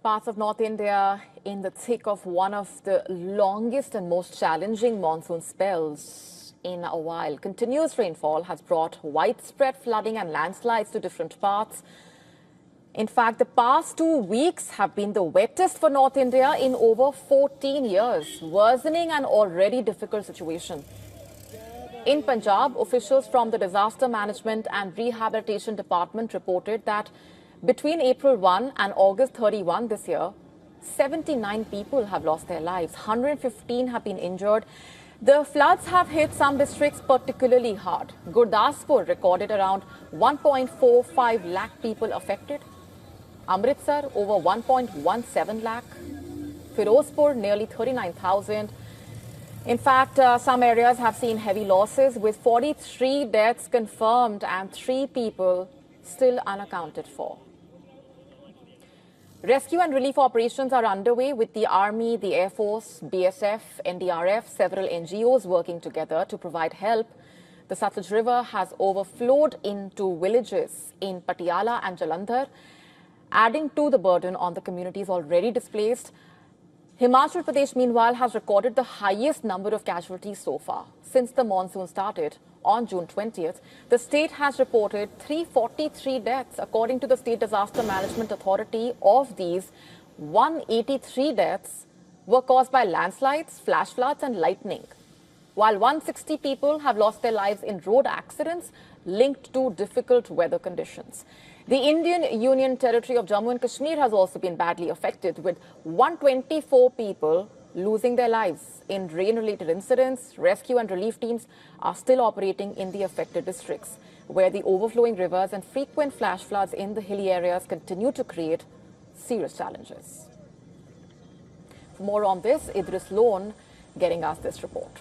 Parts of North India in the thick of one of the longest and most challenging monsoon spells in a while. Continuous rainfall has brought widespread flooding and landslides to different parts. In fact, the past 2 weeks have been the wettest for North India in over 14 years, worsening an already difficult situation. In Punjab, officials from the Disaster Management and Rehabilitation Department reported that between April 1 and August 31 this year, 79 people have lost their lives, 115 have been injured. The floods have hit some districts particularly hard. Gurdaspur recorded around 1.45 lakh people affected. Amritsar over 1.17 lakh. Firozpur nearly 39,000. In fact, some areas have seen heavy losses with 43 deaths confirmed and 3 people still unaccounted for. Rescue and relief operations are underway with the Army, the Air Force, BSF, NDRF, several NGOs working together to provide help. The Satluj River has overflowed into villages in Patiala and Jalandhar, adding to the burden on the communities already displaced. Himachal Pradesh, meanwhile, has recorded the highest number of casualties so far. Since the monsoon started on June 20th, the state has reported 343 deaths. According to the State Disaster Management Authority, of these, 183 deaths were caused by landslides, flash floods and lightning, while 160 people have lost their lives in road accidents linked to difficult weather conditions. The Indian Union Territory of Jammu and Kashmir has also been badly affected, with 124 people losing their lives in rain-related incidents. Rescue and relief teams are still operating in the affected districts, where the overflowing rivers and frequent flash floods in the hilly areas continue to create serious challenges. For more on this, Idris Lone getting us this report.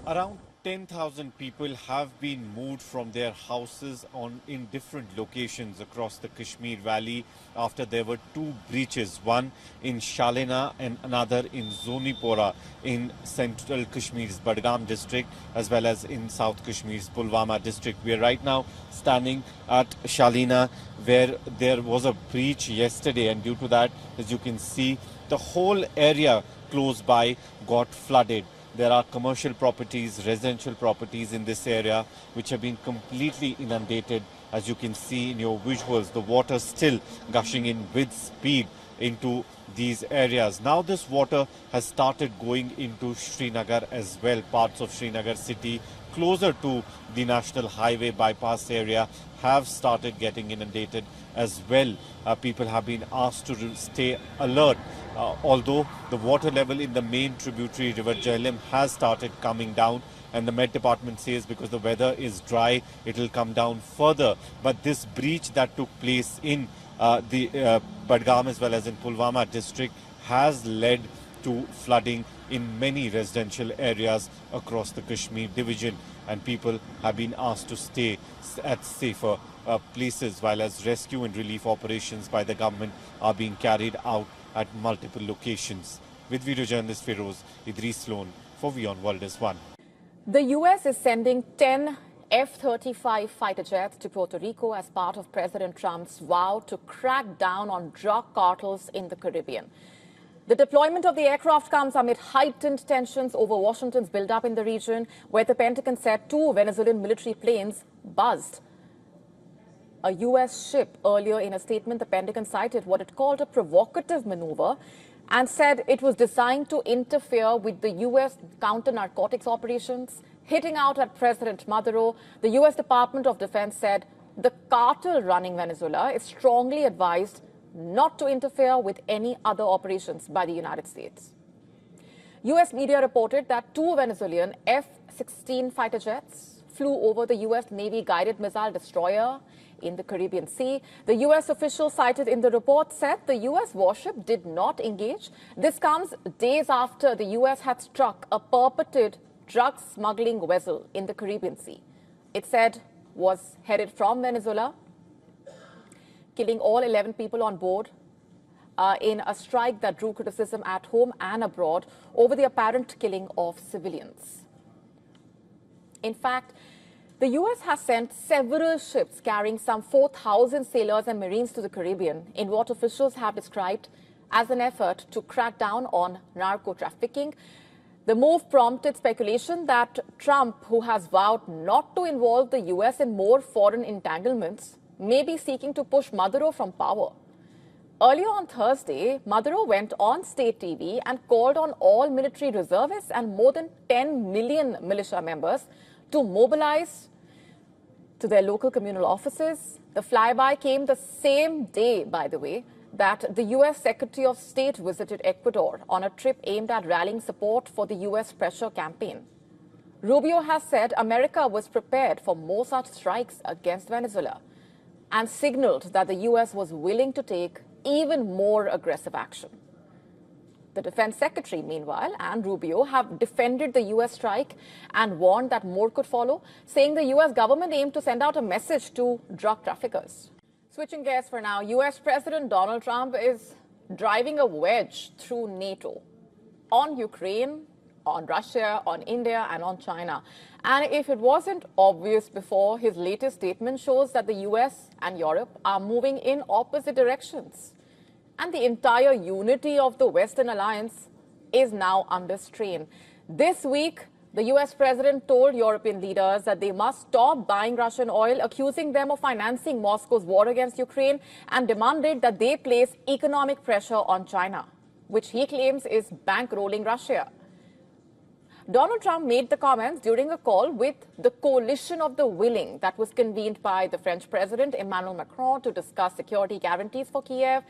Around 10,000 people have been moved from their houses in different locations across the Kashmir Valley after there were 2 breaches, one in Shalina and another in Zonipora in central Kashmir's Budgam district, as well as in South Kashmir's Pulwama district. We are right now standing at Shalina, where there was a breach yesterday, and due to that, as you can see, the whole area close by got flooded. There are commercial properties, residential properties in this area which have been completely inundated. As you can see in your visuals, the water still gushing in with speed into these areas. Now this water has started going into Srinagar as well. Parts of Srinagar city closer to the national highway bypass area have started getting inundated as well. People have been asked to stay alert. Although the water level in the main tributary river Jhelum has started coming down, and the Met Department says because the weather is dry, it will come down further. But this breach that took place in the Budgam as well as in Pulwama district has led to flooding in many residential areas across the Kashmir division, and people have been asked to stay at safer places, while as rescue and relief operations by the government are being carried out at multiple locations. With video journalist Feroz, Idris Lone for WION World is One. The US is sending 10 F-35 fighter jets to Puerto Rico as part of President Trump's vow to crack down on drug cartels in the Caribbean. The deployment of the aircraft comes amid heightened tensions over Washington's buildup in the region, where the Pentagon said 2 Venezuelan military planes buzzed a U.S. ship. Earlier in a statement, the Pentagon cited what it called a provocative maneuver and said it was designed to interfere with the U.S. counter-narcotics operations, hitting out at President Maduro. The U.S. Department of Defense said the cartel running Venezuela is strongly advised not to interfere with any other operations by the United States. U.S. media reported that 2 Venezuelan F-16 fighter jets flew over the U.S. Navy guided missile destroyer in the Caribbean Sea. The U.S. official cited in the report said the U.S. warship did not engage. This comes days after the U.S. had struck a purported drug smuggling vessel in the Caribbean Sea. It said was headed from Venezuela, killing all 11 people on board in a strike that drew criticism at home and abroad over the apparent killing of civilians. In fact, The US has sent several ships carrying some 4,000 sailors and Marines to the Caribbean in what officials have described as an effort to crack down on narco-trafficking. The move prompted speculation that Trump, who has vowed not to involve the US in more foreign entanglements, may be seeking to push Maduro from power. Earlier on Thursday, Maduro went on state TV and called on all military reservists and more than 10 million militia members to mobilize to their local communal offices. The flyby came the same day, by the way, that the US Secretary of State visited Ecuador on a trip aimed at rallying support for the US pressure campaign. Rubio has said America was prepared for more such strikes against Venezuela and signaled that the US was willing to take even more aggressive action. The Defense Secretary, meanwhile, and Rubio have defended the US strike and warned that more could follow, saying the US government aimed to send out a message to drug traffickers. Switching gears for now, US President Donald Trump is driving a wedge through NATO on Ukraine, on Russia, on India, and on China. And if it wasn't obvious before, his latest statement shows that the US and Europe are moving in opposite directions. And the entire unity of the Western alliance is now under strain. This week, the US president told European leaders that they must stop buying Russian oil, accusing them of financing Moscow's war against Ukraine, and demanded that they place economic pressure on China, which he claims is bankrolling Russia. Donald Trump made the comments during a call with the Coalition of the Willing that was convened by the French President Emmanuel Macron to discuss security guarantees for Kiev,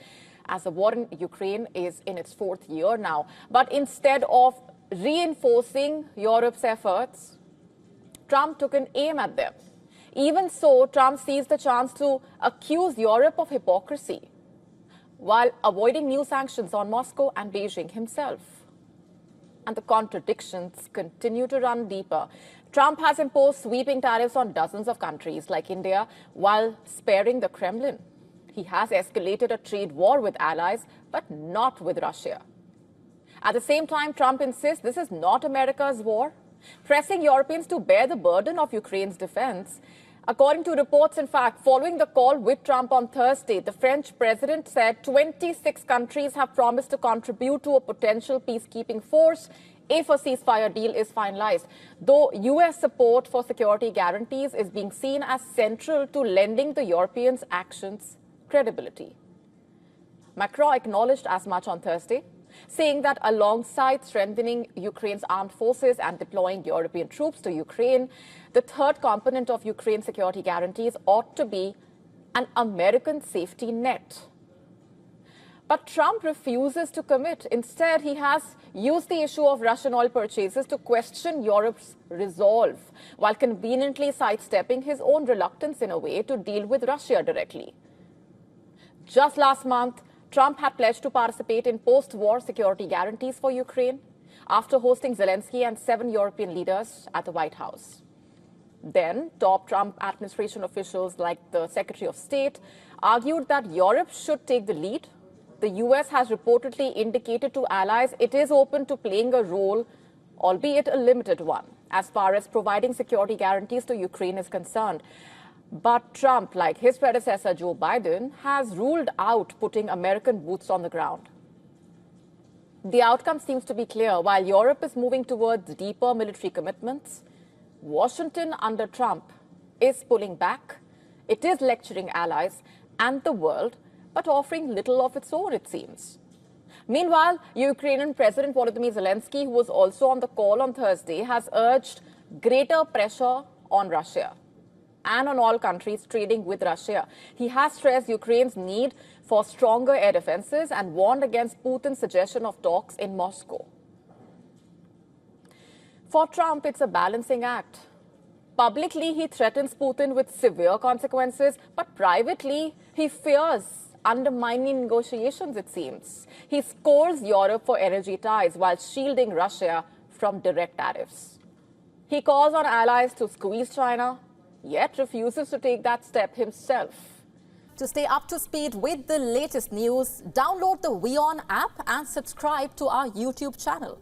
as the war in Ukraine is in its fourth year now. But instead of reinforcing Europe's efforts, Trump took an aim at them. Even so, Trump seized the chance to accuse Europe of hypocrisy while avoiding new sanctions on Moscow and Beijing himself. And the contradictions continue to run deeper. Trump has imposed sweeping tariffs on dozens of countries like India while sparing the Kremlin. He has escalated a trade war with allies, but not with Russia. At the same time, Trump insists this is not America's war, pressing Europeans to bear the burden of Ukraine's defense. According to reports, in fact, following the call with Trump on Thursday, the French president said 26 countries have promised to contribute to a potential peacekeeping force if a ceasefire deal is finalized, though US support for security guarantees is being seen as central to lending the Europeans' actions credibility. Macron acknowledged as much on Thursday, saying that alongside strengthening Ukraine's armed forces and deploying European troops to Ukraine, the third component of Ukraine's security guarantees ought to be an American safety net. But Trump refuses to commit. Instead, he has used the issue of Russian oil purchases to question Europe's resolve, while conveniently sidestepping his own reluctance in a way to deal with Russia directly. Just last month, Trump had pledged to participate in post-war security guarantees for Ukraine after hosting Zelensky and 7 European leaders at the White House. Then, top Trump administration officials like the Secretary of State argued that Europe should take the lead. The US has reportedly indicated to allies it is open to playing a role, albeit a limited one, as far as providing security guarantees to Ukraine is concerned. But Trump, like his predecessor Joe Biden, has ruled out putting American boots on the ground. The outcome seems to be clear. While Europe is moving towards deeper military commitments, Washington under Trump is pulling back. It is lecturing allies and the world, but offering little of its own, it seems. Meanwhile, Ukrainian President Volodymyr Zelensky, who was also on the call on Thursday, has urged greater pressure on Russia and on all countries trading with Russia. He has stressed Ukraine's need for stronger air defenses and warned against Putin's suggestion of talks in Moscow. For Trump, it's a balancing act. Publicly, he threatens Putin with severe consequences, but privately, he fears undermining negotiations, it seems. He scores Europe for energy ties while shielding Russia from direct tariffs. He calls on allies to squeeze China, yet refuses to take that step himself. To stay up to speed with the latest news, download the WION app and subscribe to our YouTube channel.